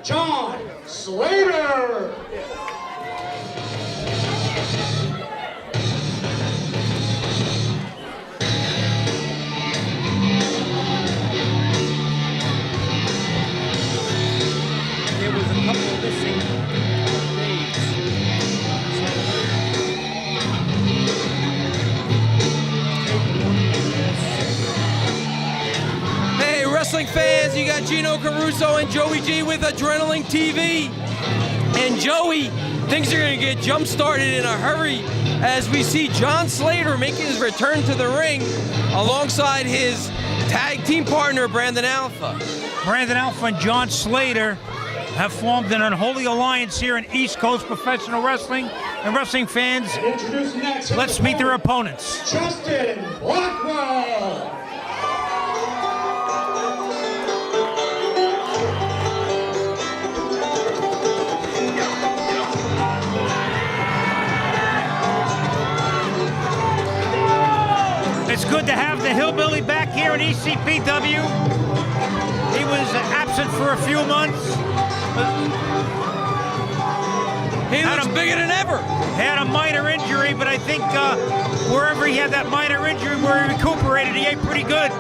John Slater. There was a couple of missing days. Hey, wrestling fans, you got Gino Caruso and Joey G with Adrenaline TV. And Joey, things are going to get jump-started in a hurry as we see John Slater making his return to the ring alongside his tag team partner, Brandon Alpha. Brandon Alpha and John Slater have formed an unholy alliance here in East Coast professional wrestling. And wrestling fans, let's meet their opponents. Justin Blackwell. It's good to have the hillbilly back here in ECPW. He was absent for a few months. He looks bigger than ever. Had a minor injury, but I think wherever he had that minor injury, where he recuperated, he ate pretty good.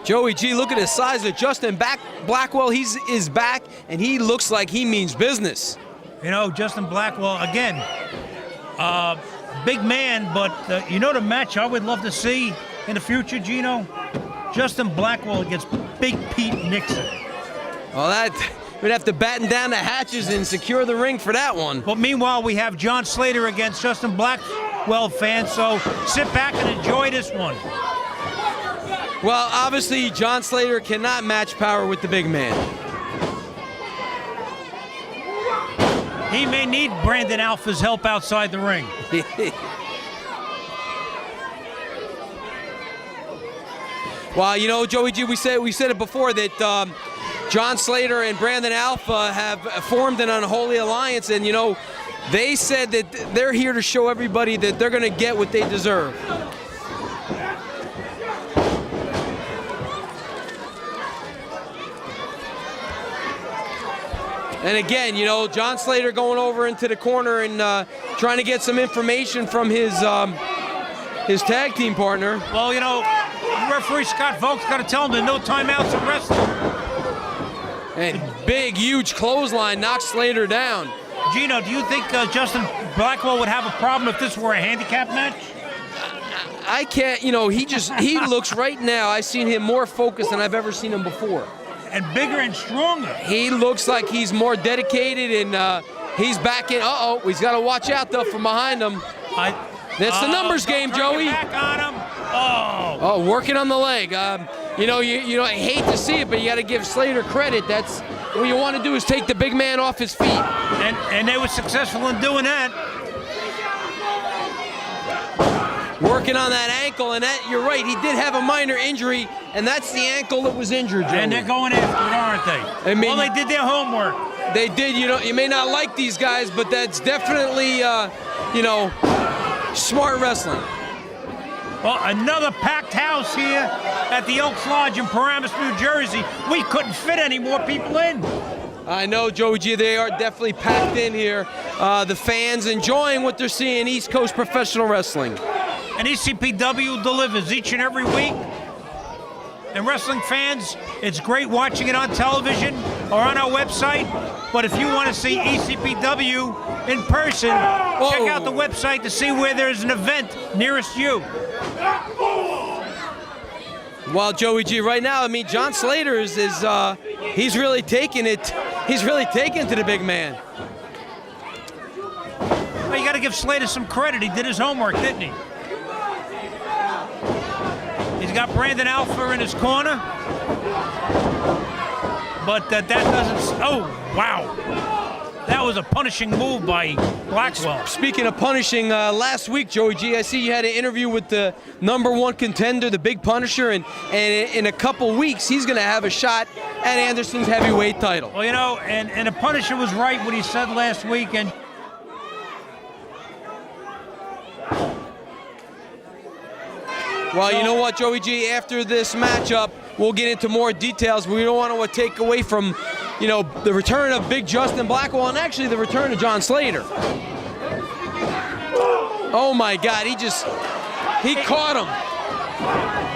Joey G, look at the size of Justin Blackwell. Is back, and he looks like he means business. You know, Justin Blackwell, again, big man, but you know the match I would love to see in the future, Gino? Justin Blackwell against Big Pete Nixon. Well, we'd have to batten down the hatches and secure the ring for that one. But meanwhile, we have John Slater against Justin Blackwell fans, so sit back and enjoy this one. Well, obviously, John Slater cannot match power with the big man. He may need Brandon Alpha's help outside the ring. Well, you know, Joey G, we said it before that John Slater and Brandon Alpha have formed an unholy alliance, and you know, they said that they're here to show everybody that they're going to get what they deserve. And again, you know, John Slater going over into the corner and trying to get some information from his tag team partner. Well, you know, referee Scott Vogt's got to tell him that no timeouts in wrestling. And big, huge clothesline knocks Slater down. Gino, do you think Justin Blackwell would have a problem if this were a handicap match? I can't, you know, he looks right now, I've seen him more focused than I've ever seen him before. And bigger and stronger. He looks like he's more dedicated, and he's back in. Uh-oh, he's got to watch out, though, from behind him. That's the numbers game, Joey. Back on him. Oh, working on the leg. You know, I hate to see it, but you got to give Slater credit. That's what you want to do, is take the big man off his feet. And they were successful in doing that. Working on that ankle, and that, you're right, he did have a minor injury, and that's the ankle that was injured, Joey. And they're going after it, aren't they? I mean, well, they did their homework. They did. You know, you may not like these guys, but that's definitely, you know, smart wrestling. Well, another packed house here at the Elks Lodge in Paramus, New Jersey. We couldn't fit any more people in. I know, Joey G, they are definitely packed in here. The fans enjoying what they're seeing, East Coast professional wrestling. And ECPW delivers each and every week. And wrestling fans, it's great watching it on television or on our website. But if you want to see ECPW in person, check out the website to see where there's an event nearest you. Well, Joey G, right now, I mean, John Slater is he's really taking it. He's really taking to the big man. Well, you got to give Slater some credit. He did his homework, didn't he? He's got Brandon Alpha in his corner. But that doesn't... Oh, wow. That was a punishing move by Blackwell. Speaking of punishing, last week, Joey G, I see you had an interview with the #1 contender, the Big Punisher, and in a couple weeks, he's going to have a shot at Anderson's heavyweight title. Well, you know, and the Punisher was right what he said last week, and Well, you know what, Joey G, after this matchup, we'll get into more details. We don't want to take away from, you know, the return of Big Justin Blackwell and actually the return of John Slater. Oh my God, he caught him.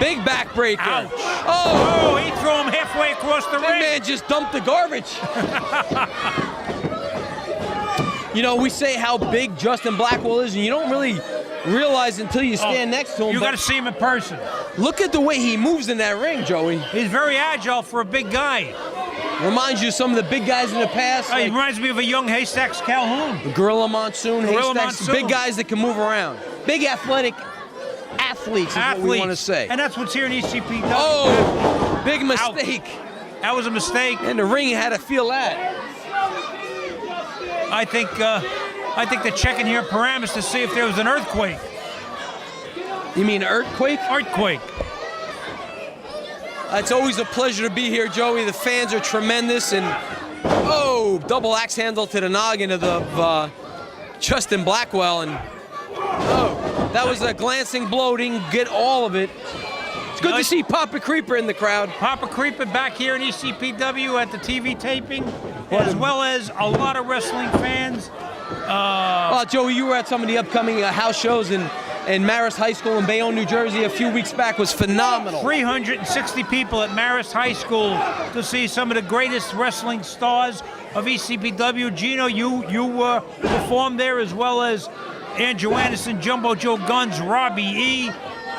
Big backbreaker. Ouch. Oh, he threw him halfway across the that ring. man just dumped the garbage. You know, we say how big Justin Blackwell is, and you don't really realize until you stand next to him. You got to see him in person. Look at the way he moves in that ring, Joey. He's very agile for a big guy. Reminds you of some of the big guys in the past. He reminds me of a young Haystacks Calhoun. Gorilla Monsoon, Gorilla Haystacks, Monsoon. big guys that can move around. Big athletic athletes is what we want to say. And that's what's here in ECPW. Oh, big mistake. Ouch. That was a mistake. And the ring had to feel that. I think they're checking here parameters to see if there was an earthquake. You mean earthquake? Earthquake. It's always a pleasure to be here, Joey. The fans are tremendous, and oh, double axe handle to the noggin of Justin Blackwell, and oh, that was a glancing blow. Didn't get all of it. It's good to see Papa Creeper in the crowd. Papa Creeper back here in ECPW at the TV taping, as well as a lot of wrestling fans. Joey, you were at some of the upcoming house shows in Marist High School in Bayonne, New Jersey a few weeks back. Was phenomenal. 360 people at Marist High School to see some of the greatest wrestling stars of ECPW. Gino, you performed there, as well as Andrew Anderson, Jumbo Joe Guns, Robbie E.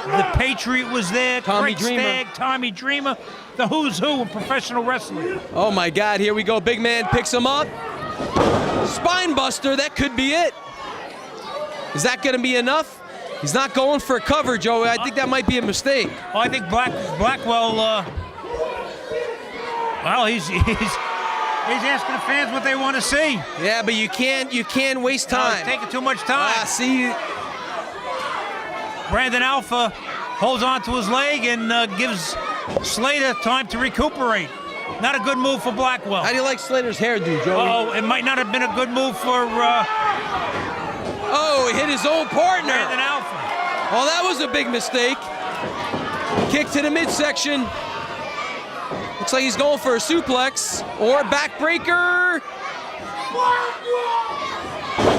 The Patriot was there, Tommy Craig Dreamer. Stagg, Tommy Dreamer, the who's who of professional wrestling. Oh my God, here we go. Big man picks him up. Spine buster, that could be it. Is that going to be enough? He's not going for a cover, Joey. I think that might be a mistake. Oh, I think Blackwell, well, he's asking the fans what they want to see. Yeah, but you can't waste No, time. he's taking too much time. See, Brandon Alpha holds on to his leg and gives Slater time to recuperate. Not a good move for Blackwell. how do you like Slater's hairdo, Joey? Oh, it might not have been a good move for Oh, he hit his own partner. Brandon Alpha. Oh, that was a big mistake. Kick to the midsection. Looks like he's going for a suplex or backbreaker.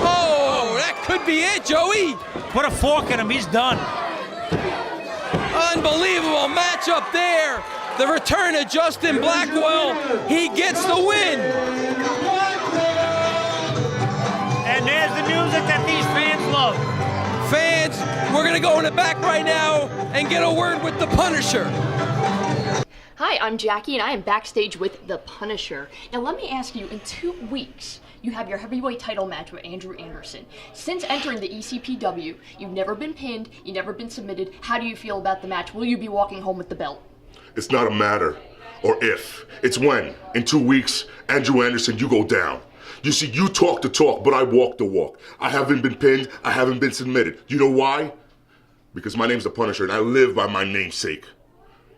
Oh, that could be it, Joey. Put a fork in him, he's done. Unbelievable matchup there. The return of Justin Blackwell. He gets the win. And there's the music that these fans love. Fans, we're going to go in the back right now and get a word with the Punisher. Hi, I'm Jackie, and I am backstage with The Punisher. Now, let me ask you, in 2 weeks, you have your heavyweight title match with Andrew Anderson. Since entering the ECPW, you've never been pinned, you've never been submitted. How do you feel about the match? Will you be walking home with the belt? It's not a matter or if, it's when. In 2 weeks, Andrew Anderson, you go down. You see, you talk the talk, but I walk the walk. I haven't been pinned, I haven't been submitted. You know why? Because my name's The Punisher, and I live by my namesake.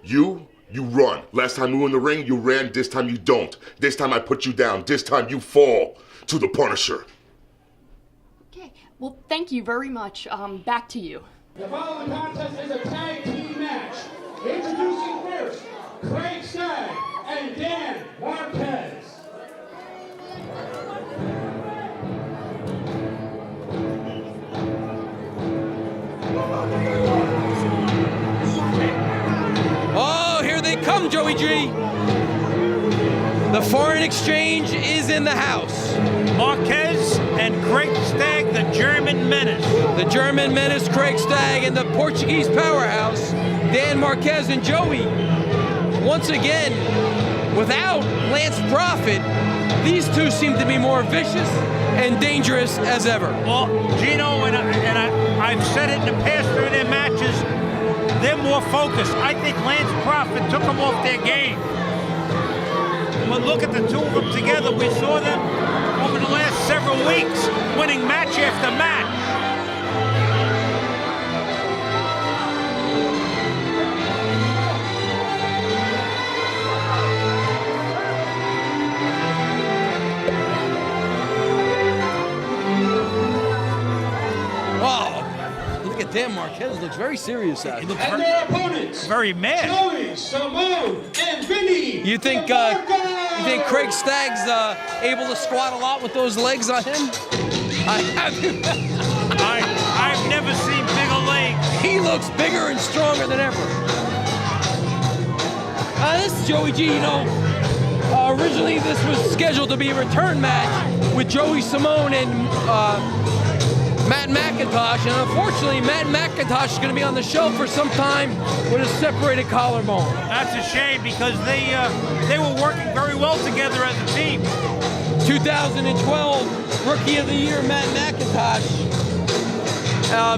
You run. Last time you were in the ring, you ran. This time you don't. This time I put you down. This time you fall to The Punisher. Okay, well, thank you very much. Back to you. The following contest is a tag team match. Introducing first, Craig Stagg and Dan Marquez. Oh, here they come, Joey G. The foreign exchange is in the house. Marquez and Craig Stagg, the German Menace. The German Menace, Craig Stagg, and the Portuguese powerhouse, Dan Marquez and Joey. Once again, without Lance Prophet, these two seem to be more vicious and dangerous as ever. Well, Gino, and I've said it in the past during their matches, they're more focused. I think Lance Prophet took them off their game. But look at the two of them together. We saw them over the last several weeks winning match after match. Oh, look at Dan Marquez looks very serious out. He looks And their opponents, very mad. Joey, Simone, and Vinny. You think DeMarco. Craig Staggs able to squat a lot with those legs on him? I've never seen bigger legs. He looks bigger and stronger than ever. This is Joey G. You know, originally this was scheduled to be a return match with Joey Simone and Matt McIntosh, and unfortunately Matt McIntosh is going to be on the shelf for some time with a separated collarbone. That's a shame because they were working very well together as a team. 2012 Rookie of the Year Matt McIntosh.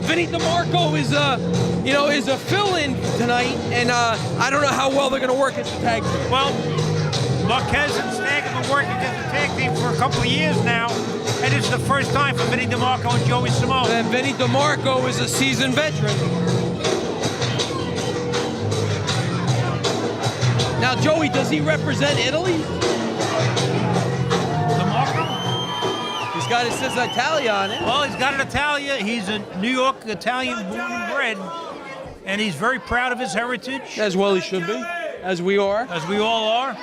Vinny DeMarco is a fill-in tonight, and I don't know how well they're going to work as a tag team. Well, Marquez and Stagg have been working as a tag team for a couple of years now, and it's the first time for Vinny DeMarco and Joey Simone. And Vinny DeMarco is a seasoned veteran. Now, Joey, does he represent Italy? DeMarco? It says Italia on it. Well, he's got an Italia. He's a New York Italian born and bred, and he's very proud of his heritage. As well he should be, as we are. As we all are.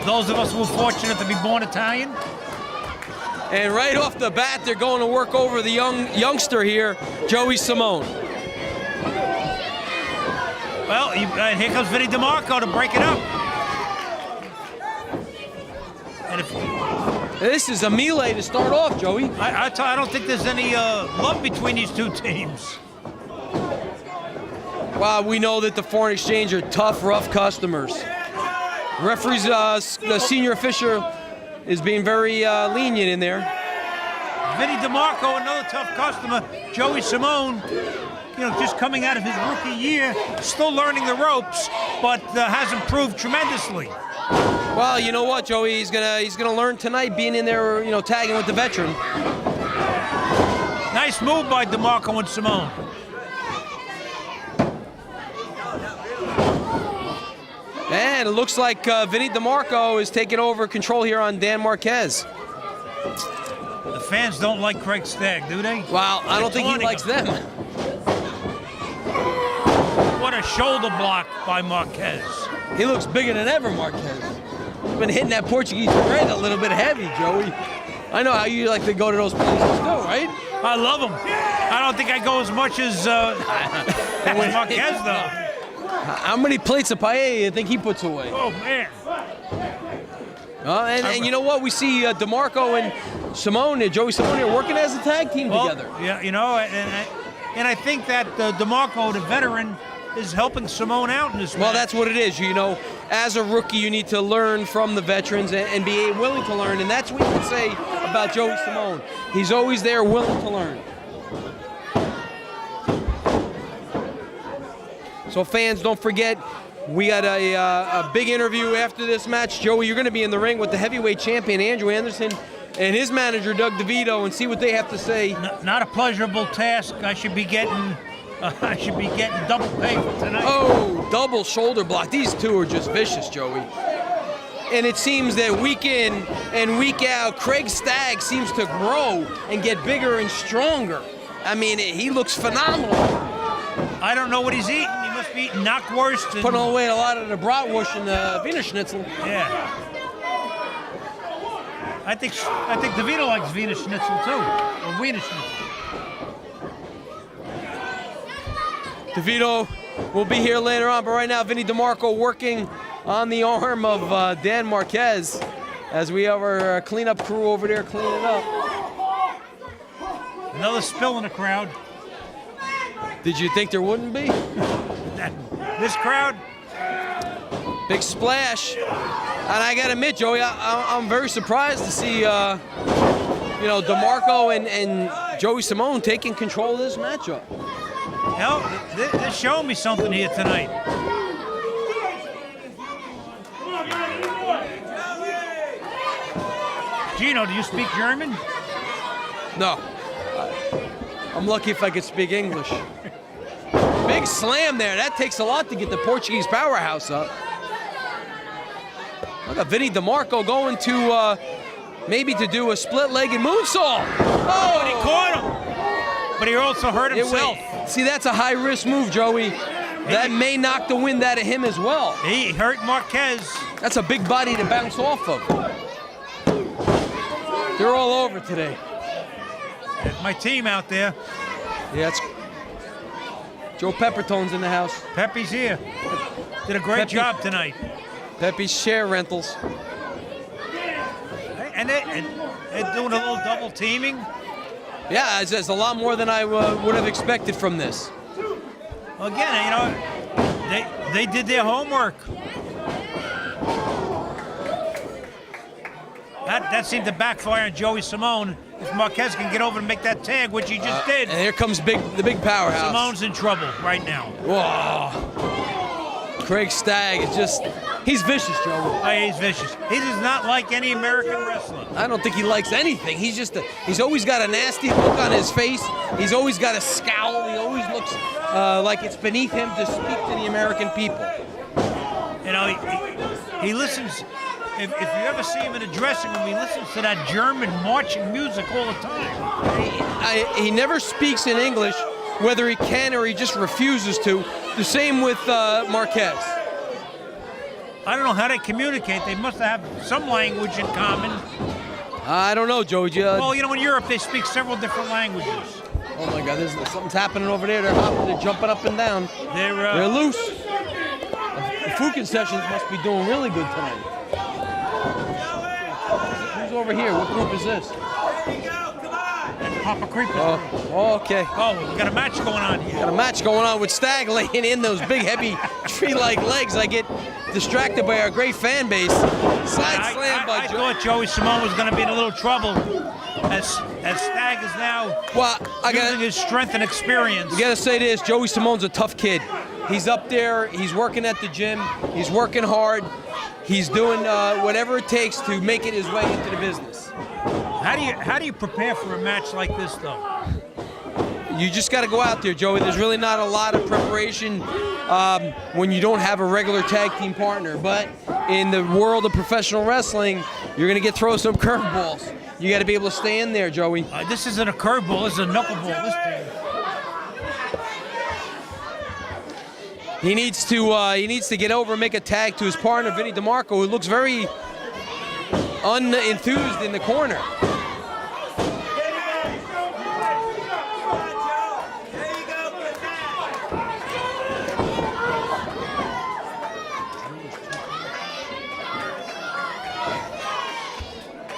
Those of us who are fortunate to be born Italian. And right off the bat, they're going to work over the youngster here, Joey Simone. Well, here comes Vinny DeMarco to break it up. And this is a melee to start off, Joey. I don't think there's any love between these two teams. Well, we know that the Foreign Exchange are tough, rough customers. Referees, the senior official is being very lenient in there. Vinny DeMarco, another tough customer. Joey Simone, just coming out of his rookie year, still learning the ropes, but has improved tremendously. Well, you know what, Joey? He's gonna learn tonight, being in there, tagging with the veteran. Nice move by DeMarco and Simone. And it looks like Vinny DeMarco is taking over control here on Dan Marquez. The fans don't like Craig Stagg, do they? Well, I don't think he likes them. What a shoulder block by Marquez. He looks bigger than ever, Marquez. He's been hitting that Portuguese bread a little bit heavy, Joey. I know how you like to go to those places too, right? I love them. I don't think I go as much as Marquez, though. How many plates of paella do you think he puts away? Oh, man. And you know what? We see DeMarco and Simone, Joey Simone, are working as a tag team together. Yeah, and I think that DeMarco, the veteran, is helping Simone out in this match. Well, that's what it is. As a rookie, you need to learn from the veterans and be willing to learn. And that's what you can say about Joey Simone. He's always there, willing to learn. So fans, don't forget, we got a big interview after this match. Joey, you're going to be in the ring with the heavyweight champion, Andrew Anderson, and his manager, Doug DeVito, and see what they have to say. Not a pleasurable task. I should be getting double pay for tonight. Oh, double shoulder block. These two are just vicious, Joey. And it seems that week in and week out, Craig Stagg seems to grow and get bigger and stronger. I mean, he looks phenomenal. I don't know what he's eating. He must be eating knockwurst. Putting away a lot of the bratwurst and the Wiener Schnitzel. Yeah. I think DeVito likes Wiener Schnitzel too, or Wiener Schnitzel. DeVito will be here later on, but right now Vinny DeMarco working on the arm of Dan Marquez as we have our cleanup crew over there cleaning up. Another spill in the crowd. Did you think there wouldn't be? This crowd? Big splash. And I gotta admit, Joey, I'm very surprised to see DeMarco and Joey Simone taking control of this matchup. Hell, they're showing me something here tonight. Gino, do you speak German? No. I'm lucky if I could speak English. Big slam there. That takes a lot to get the Portuguese powerhouse up. Look at Vinny DeMarco going to maybe to do a split-legged moonsault. Oh, and he caught him. but he also hurt himself. See, that's a high-risk move, Joey. That may knock the wind out of him as well. He hurt Marquez. That's a big body to bounce off of. They're all over today. There's my team out there. Yeah, it's Joe Peppertone's in the house. Pepe's here. Did a great job tonight. Pepe's share rentals. And they're doing a little double teaming. Yeah, it's a lot more than I would have expected from this. Well, again, you know, they did their homework. That seemed to backfire on Joey Simone. If Marquez can get over and make that tag, which he just did. And here comes the big powerhouse. Simone's in trouble right now. Whoa. Craig Stagg is just, he's vicious, Joe. Oh, he's vicious. He does not like any American wrestler. I don't think he likes anything. He's always got a nasty look on his face. He's always got a scowl. He always looks like it's beneath him to speak to the American people. You know, he listens. If you ever see him in a dressing room, he listens to that German marching music all the time. He never speaks in English, whether he can or he just refuses to. The same with Marquez. I don't know how they communicate. They must have some language in common. I don't know, Joey. Well, you know, in Europe, they speak several different languages. Oh, my God. Something's happening over there. They're hopping. They're jumping up and down. They're loose. The food concessions must be doing really good tonight. Who's over here? What group is this? That's Papa Creeper. Oh, okay. Oh, we got a match going on here. Got a match going on with Stagg laying in those big, heavy, tree-like legs. I get distracted by our great fan base. Side slam by Joey. I thought Joey Simone was going to be in a little trouble as Stagg is now using his strength and experience. You got to say this, Joey Simone's a tough kid. He's up there, he's working at the gym, he's working hard, he's doing whatever it takes to make it his way into the business. How do you prepare for a match like this, though? You just got to go out there, Joey. There's really not a lot of preparation when you don't have a regular tag team partner. But in the world of professional wrestling, you're going to thrown some curveballs. You got to be able to stay in there, Joey. This isn't a curveball. This is a knuckleball. This thing. He needs to get over and make a tag to his partner, Vinny DeMarco, who looks very unenthused in the corner.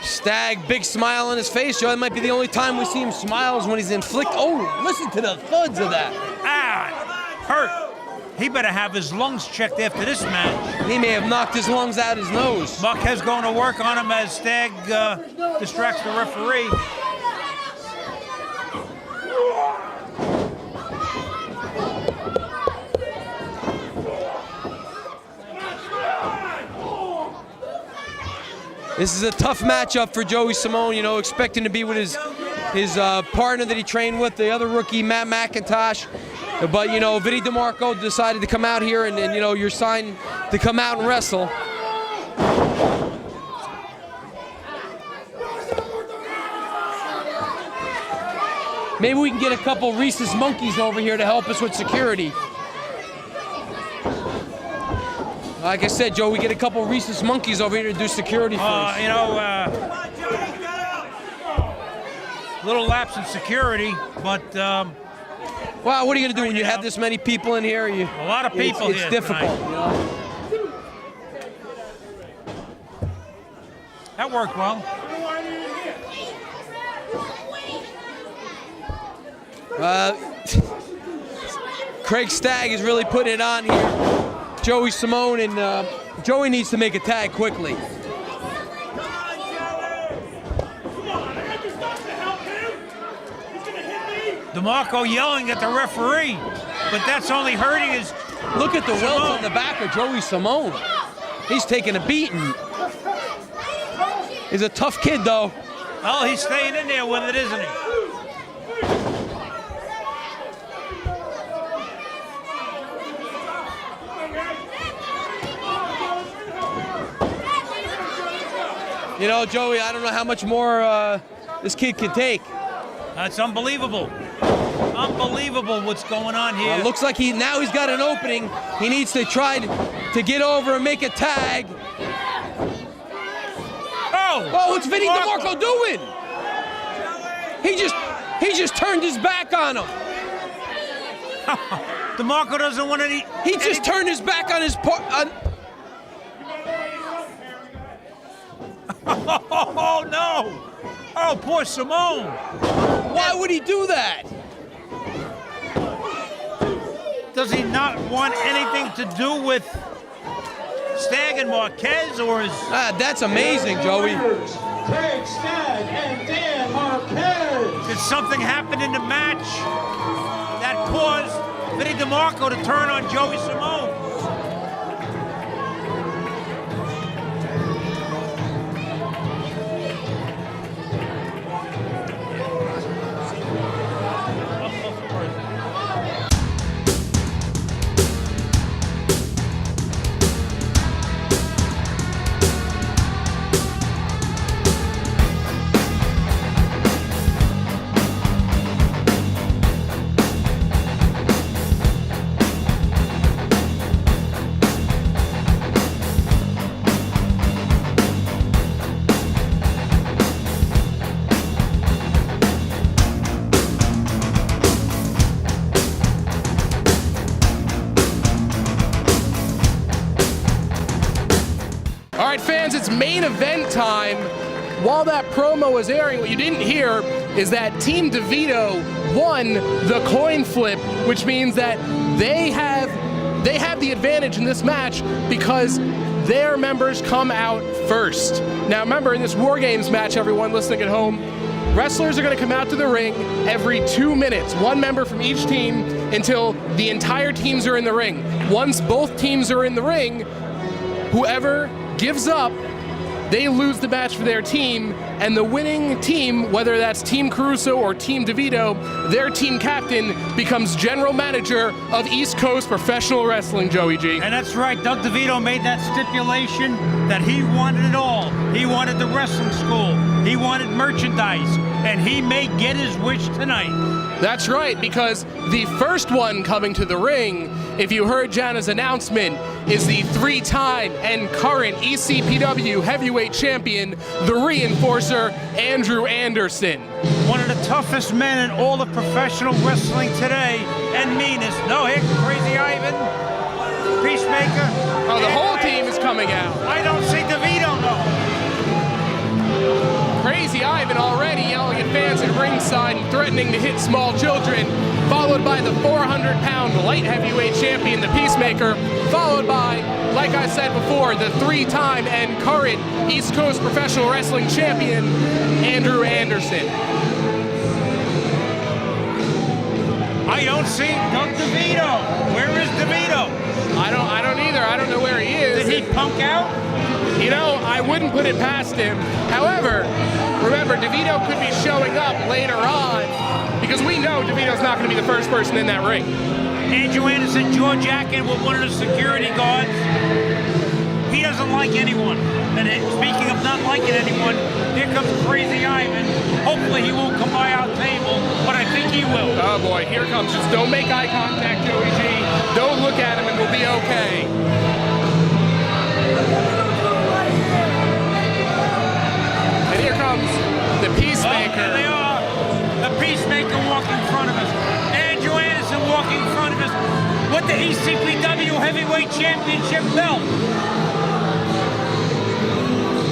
Stagg, big smile on his face, Joe. That might be the only time we see him smiles when he's inflicted. Oh, listen to the thuds of that. Hurt. He better have his lungs checked after this match. He may have knocked his lungs out his nose. Marquez going to work on him as Stagg distracts the referee. This is a tough matchup for Joey Simone, you know, expecting to be with his partner that he trained with, the other rookie, Matt McIntosh. But, you know, Vinny DeMarco decided to come out here and you know, you're signed to come out and wrestle. Maybe we can get a couple rhesus monkeys over here to help us with security. Like I said, Joe, we get a couple rhesus monkeys over here to do security for us. You know, little lapse in security, but... well, what are you going to do when you have this many people in here? A lot of people it's here difficult, tonight. You know? That worked well. Craig Stagg is really putting it on here. Joey Simone, and Joey needs to make a tag quickly. DeMarco yelling at the referee, but that's only hurting his... Look at the welts on the back of Joey Simone. He's taking a beating. He's a tough kid, though. Oh, he's staying in there with it, isn't he? You know, Joey, I don't know how much more this kid can take. That's unbelievable. Unbelievable what's going on here. Looks like he's got an opening. He needs to try to get over and make a tag. Oh, what's Vinny DeMarco doing? He just turned his back on him. DeMarco doesn't want any. He just turned his back on his part. Oh no! Oh, poor Simone. Why would he do that? Does he not want anything to do with Stagg and Marquez, or is... That's amazing, Joey. Craig Stagg and Dan Marquez. Did something happen in the match that caused Vinny DeMarco to turn on Joey Simone? All right, fans, it's main event time. While that promo was airing, what you didn't hear is that Team DeVito won the coin flip, which means that they have the advantage in this match because their members come out first. Now remember, in this War Games match, everyone listening at home, wrestlers are going to come out to the ring every 2 minutes, one member from each team until the entire teams are in the ring. Once both teams are in the ring, whoever gives up, they lose the match for their team, and the winning team, whether that's Team Caruso or Team DeVito, their team captain becomes general manager of East Coast Professional Wrestling, Joey G. And that's right, Doug DeVito made that stipulation that he wanted it all. He wanted the wrestling school, he wanted merchandise, and he may get his wish tonight. That's right, because the first one coming to the ring, if you heard Jana's announcement, is the three-time and current ECPW heavyweight champion, the Reinforcer, Andrew Anderson. One of the toughest men in all of professional wrestling today, and meanest. No hit, Crazy Ivan, Peacemaker. Oh, the whole team is coming out. I don't see DeVito, no. Crazy Ivan already yelling at fans at ringside and threatening to hit small children, followed by the 400-pound light heavyweight champion, the Peacemaker, followed by, like I said before, the three-time and current East Coast Professional Wrestling champion, Andrew Anderson. I don't see Doug DeVito. Where is DeVito? I don't either. I don't know where he is. Did he punk out? You know, I wouldn't put it past him. However, remember, DeVito could be showing up later on because we know DeVito's not going to be the first person in that ring. Andrew Anderson, jaw jacket with one of the security guards. He doesn't like anyone. And speaking of not liking anyone, here comes Crazy Ivan. Hopefully he won't come by our table, but I think he will. Oh boy, here comes. Just don't make eye contact, Joey G. Don't look at him and we'll be okay. And here comes the Peacemaker. Oh, there they are. The Peacemaker walking in front of us. Andrew Anderson walking in front of us with the ECPW Heavyweight Championship belt.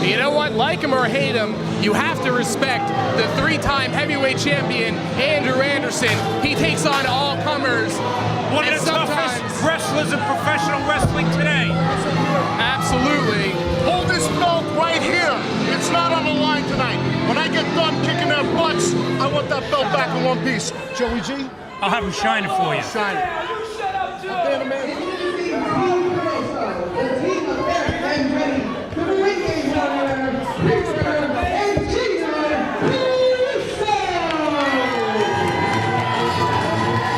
You know what? Like him or hate him, you have to respect the three-time heavyweight champion, Andrew Anderson. He takes on all comers. One of the toughest wrestlers in professional wrestling today. Absolutely. Hold this belt right here. It's not on the line tonight. When I get done kicking their butts, I want that belt back in one piece. Joey G? I'll have him shine it for you. Shine it. Damn, man.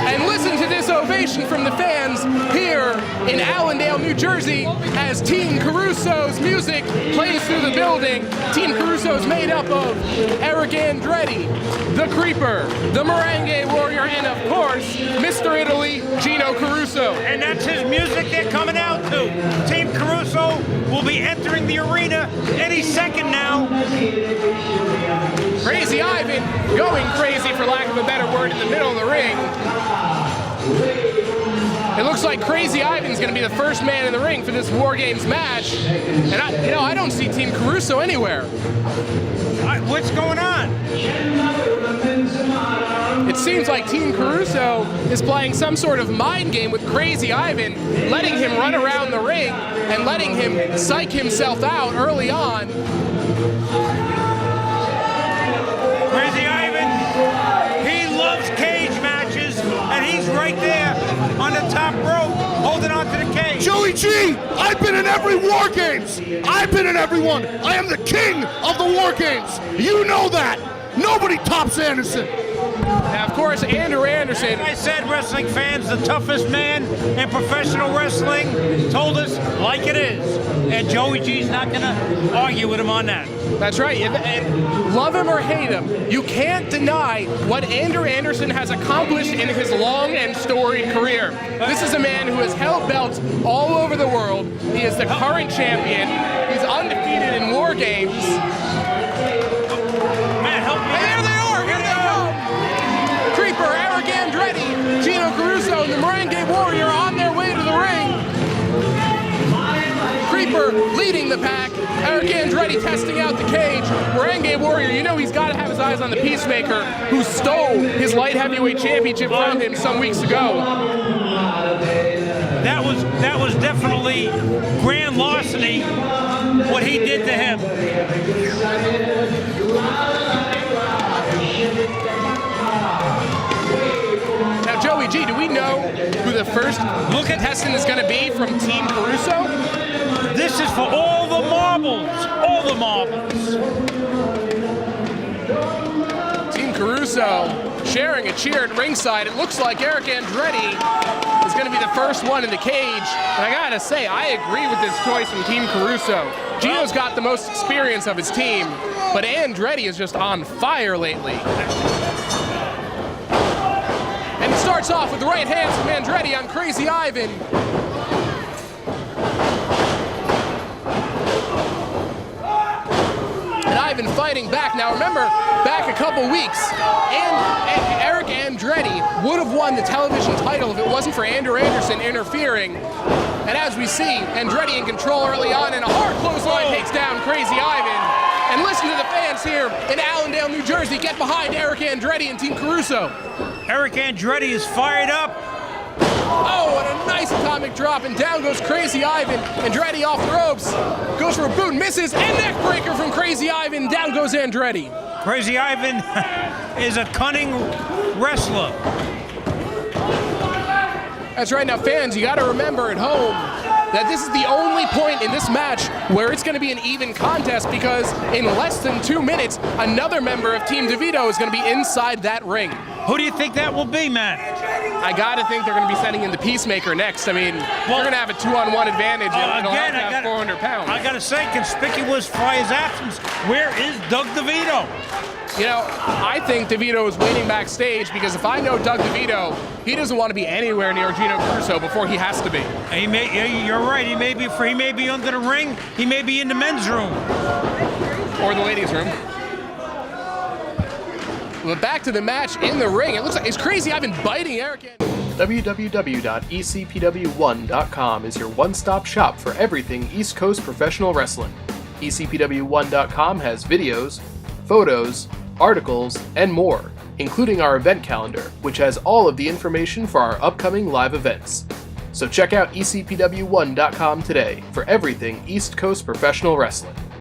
And listen to this ovation from the fans here in Allendale, New Jersey, as Team Caruso's music plays through the building. Team Caruso is made up of Eric Andretti, the Creeper, the Merengue Warrior, and of course, Mr. Italy, Gino Caruso. And that's his music they're coming out to. Team Caruso will be entering the arena any second now. Crazy Ivan going crazy, for lack of a better word, in the middle of the ring. It looks like Crazy Ivan's going to be the first man in the ring for this War Games match. And I don't see Team Caruso anywhere. What's going on? It seems like Team Caruso is playing some sort of mind game with Crazy Ivan, letting him run around the ring and letting him psych himself out early on. Crazy Ivan, he loves cage matches, and he's right there on the top rope, holding on to the cage. Joey G, I've been in every War Games. I've been in every one. I am the king of the War Games. You know that. Nobody tops Anderson. Now, of course, Andrew Anderson. As I said, wrestling fans, the toughest man in professional wrestling told us like it is. And Joey G's not going to argue with him on that. That's right. And love him or hate him, you can't deny what Andrew Anderson has accomplished in his long and storied career. This is a man who has held belts all over the world. He is the current champion. He's undefeated in War Games. Man, help me. And there they are. Here they come. Creeper, Eric Andretti, Gino Caruso, and the Merengue Warrior on their way to the ring. Creeper leading the pack. Eric Andretti testing out the cage. Merengue Warrior, you know he's got to have his eyes on the Peacemaker, who stole his light heavyweight championship from him some weeks ago. That was definitely grand larceny, what he did to him. Now, Joey G, do we know who the first contestant is going to be from Team Caruso? This is for all the marbles. All the marbles. Team Caruso sharing a cheer at ringside. It looks like Eric Andretti is going to be the first one in the cage. And I got to say, I agree with this choice from Team Caruso. Gino's got the most experience of his team, but Andretti is just on fire lately. And it starts off with the right hands from Andretti on Crazy Ivan. And Ivan fighting back. Now remember, back a couple weeks, and Eric Andretti would have won the television title if it wasn't for Andrew Anderson interfering. And as we see, Andretti in control early on, and a hard clothesline takes down Crazy Ivan. And listen to the fans here in Allendale, New Jersey, get behind Eric Andretti and Team Caruso. Eric Andretti is fired up. Oh, and a nice atomic drop, and down goes Crazy Ivan. Andretti off the ropes, goes for a boot, misses, and neck breaker from Crazy Ivan. Down goes Andretti. Crazy Ivan is a cunning wrestler. That's right. Now, fans, you got to remember at home that this is the only point in this match where it's going to be an even contest, because in less than 2 minutes, another member of Team DeVito is going to be inside that ring. Who do you think that will be, Matt? I got to think they're going to be sending in the Peacemaker next. I mean, we're going to have a 2-on-1 advantage. It'll have to have 400 pounds. I got to say, conspicuous for his absence, where is Doug DeVito? You know, I think DeVito is waiting backstage, because if I know Doug DeVito, he doesn't want to be anywhere near Gino Caruso before he has to be. You're right. He may be under the ring. He may be in the men's room or the ladies' room. But back to the match in the ring. It looks like it's Crazy Ivan biting Eric. www.ecpw1.com is your one-stop shop for everything East Coast professional wrestling. ecpw1.com has videos, photos, articles, and more, including our event calendar, which has all of the information for our upcoming live events. So check out ecpw1.com today for everything East Coast professional wrestling.